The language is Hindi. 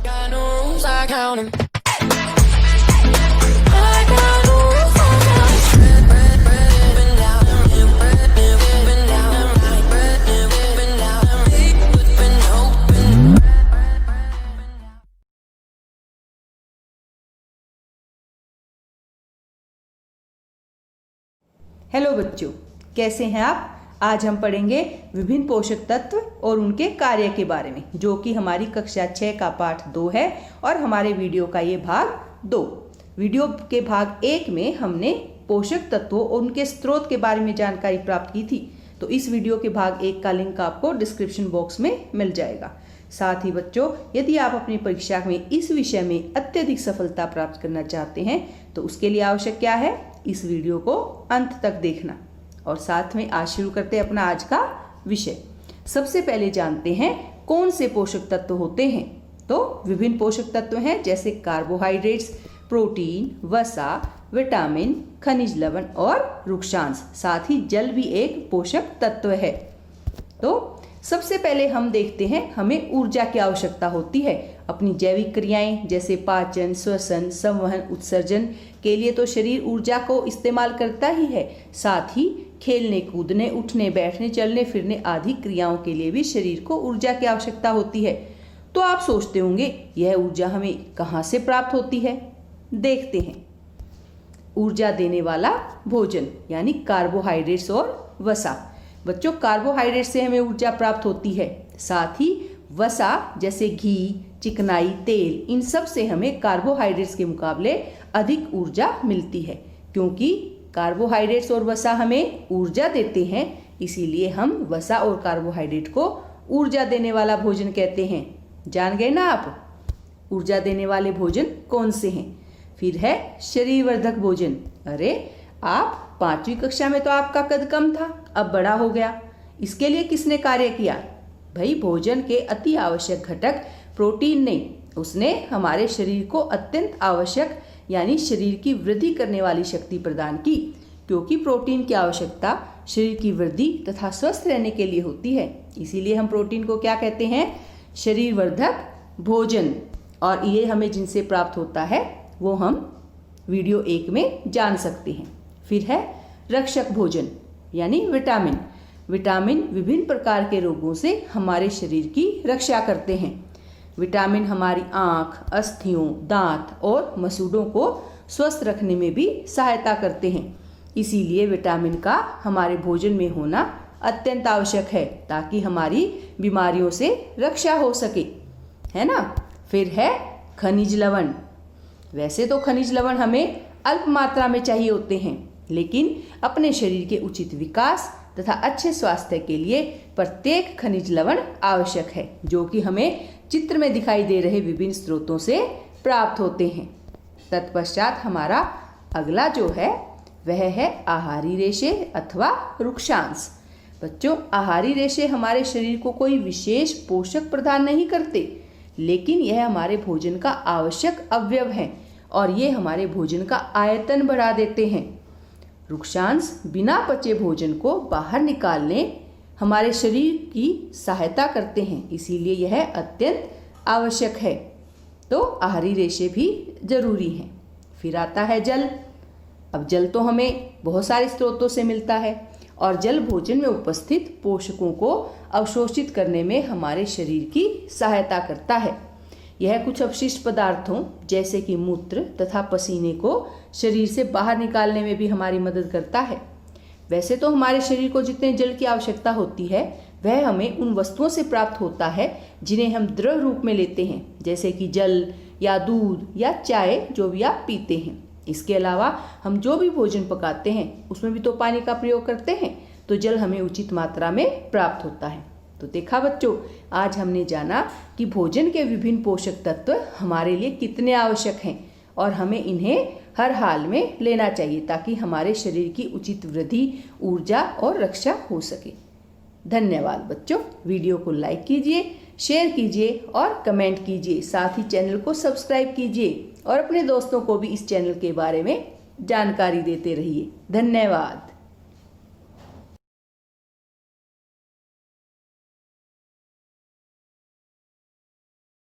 got no rules, I count 'em. I got no rules, I count 'em. Bread, up and down, bread, up and down, right, bread, up and down, deep and open. Hello बच्चों, कैसे हैं आप। आज हम पढ़ेंगे विभिन्न पोषक तत्व और उनके कार्य के बारे में, जो कि हमारी कक्षा 6 का पाठ 2 है और हमारे वीडियो का ये भाग 2। वीडियो के भाग 1 में हमने पोषक तत्वों और उनके स्रोत के बारे में जानकारी प्राप्त की थी। तो इस वीडियो के भाग 1 का लिंक आपको डिस्क्रिप्शन बॉक्स में मिल जाएगा। साथ ही बच्चों, यदि आप अपनी परीक्षा में इस विषय में अत्यधिक सफलता प्राप्त करना चाहते हैं तो उसके लिए आवश्यक क्या है, इस वीडियो को अंत तक देखना। और साथ में आज शुरू करते हैं अपना आज का विषय। सबसे पहले जानते हैं कौन से पोषक तत्व होते हैं। तो विभिन्न पोषक तत्व हैं, जैसे कार्बोहाइड्रेट्स, प्रोटीन, वसा, विटामिन, खनिज लवण और रुक्षांश। साथ ही जल भी एक पोषक तत्व है। तो सबसे पहले हम देखते हैं हमें ऊर्जा की आवश्यकता होती है। अपनी जैविक क्रियाएं जैसे पाचन, श्वसन, संवहन, उत्सर्जन के लिए तो शरीर ऊर्जा को इस्तेमाल करता ही है। साथ ही खेलने, कूदने, उठने, बैठने, चलने फिरने आदि क्रियाओं के लिए भी शरीर को ऊर्जा की आवश्यकता होती है। तो आप सोचते होंगे यह ऊर्जा हमें कहाँ से प्राप्त होती है। देखते हैं। ऊर्जा देने वाला भोजन यानी कार्बोहाइड्रेट्स और वसा। बच्चों, कार्बोहाइड्रेट से हमें ऊर्जा प्राप्त होती है। साथ ही वसा जैसे घी, चिकनाई, तेल, इन सब से हमें कार्बोहाइड्रेट्स के मुकाबले अधिक ऊर्जा मिलती है। क्योंकि कार्बोहाइड्रेट्स और वसा हमें ऊर्जा देते हैं, इसीलिए हम वसा और कार्बोहाइड्रेट को ऊर्जा देने वाला भोजन कहते हैं। जान गए ना आप ऊर्जा देने वाले भोजन कौन से हैं। फिर है शरीर वर्धक भोजन। अरे आप 5वीं कक्षा में तो आपका कद कम था, अब बड़ा हो गया। इसके लिए किसने कार्य किया। भाई, भोजन के अति आवश्यक घटक प्रोटीन ने, उसने हमारे शरीर को अत्यंत आवश्यक यानी शरीर की वृद्धि करने वाली शक्ति प्रदान की। क्योंकि प्रोटीन की आवश्यकता शरीर की वृद्धि तथा स्वस्थ रहने के लिए होती है, इसीलिए हम प्रोटीन को क्या कहते हैं, शरीर वर्धक भोजन। और ये हमें जिनसे प्राप्त होता है वो हम वीडियो 1 में जान सकते हैं। फिर है रक्षक भोजन यानी विटामिन। विटामिन विभिन्न प्रकार के रोगों से हमारे शरीर की रक्षा करते हैं। विटामिन हमारी आँख, अस्थियों, दांत और मसूड़ों को स्वस्थ रखने में भी सहायता करते हैं। इसीलिए विटामिन का हमारे भोजन में होना अत्यंत आवश्यक है, ताकि हमारी बीमारियों से रक्षा हो सके, है ना। फिर है खनिज लवण। वैसे तो खनिज लवण हमें अल्प मात्रा में चाहिए होते हैं, लेकिन अपने शरीर के उचित विकास तथा अच्छे स्वास्थ्य के लिए प्रत्येक खनिज लवण आवश्यक है, जो कि हमें चित्र में दिखाई दे रहे विभिन्न स्रोतों से प्राप्त होते हैं। तत्पश्चात हमारा अगला जो है वह है आहारी रेशे अथवा रुक्षांश। बच्चों, आहारी रेशे हमारे शरीर को कोई विशेष पोषक प्रदान नहीं करते, लेकिन यह हमारे भोजन का आवश्यक अवयव है और ये हमारे भोजन का आयतन बढ़ा देते हैं। रुक्षांश बिना पचे भोजन को बाहर निकालने हमारे शरीर की सहायता करते हैं, इसीलिए यह अत्यंत आवश्यक है। तो आहारी रेशे भी जरूरी हैं। फिर आता है जल। अब जल तो हमें बहुत सारे स्रोतों से मिलता है और जल भोजन में उपस्थित पोषकों को अवशोषित करने में हमारे शरीर की सहायता करता है। यह कुछ अपशिष्ट पदार्थों जैसे कि मूत्र तथा पसीने को शरीर से बाहर निकालने में भी हमारी मदद करता है। वैसे तो हमारे शरीर को जितने जल की आवश्यकता होती है वह हमें उन वस्तुओं से प्राप्त होता है जिन्हें हम द्रव रूप में लेते हैं, जैसे कि जल या दूध या चाय जो भी आप पीते हैं। इसके अलावा हम जो भी भोजन पकाते हैं उसमें भी तो पानी का प्रयोग करते हैं, तो जल हमें उचित मात्रा में प्राप्त होता है। तो देखा बच्चों, आज हमने जाना कि भोजन के विभिन्न पोषक तत्व हमारे लिए कितने आवश्यक हैं और हमें इन्हें हर हाल में लेना चाहिए, ताकि हमारे शरीर की उचित वृद्धि, ऊर्जा और रक्षा हो सके। धन्यवाद बच्चों। वीडियो को लाइक कीजिए, शेयर कीजिए और कमेंट कीजिए। साथ ही चैनल को सब्सक्राइब कीजिए और अपने दोस्तों को भी इस चैनल के बारे में जानकारी देते रहिए। धन्यवाद।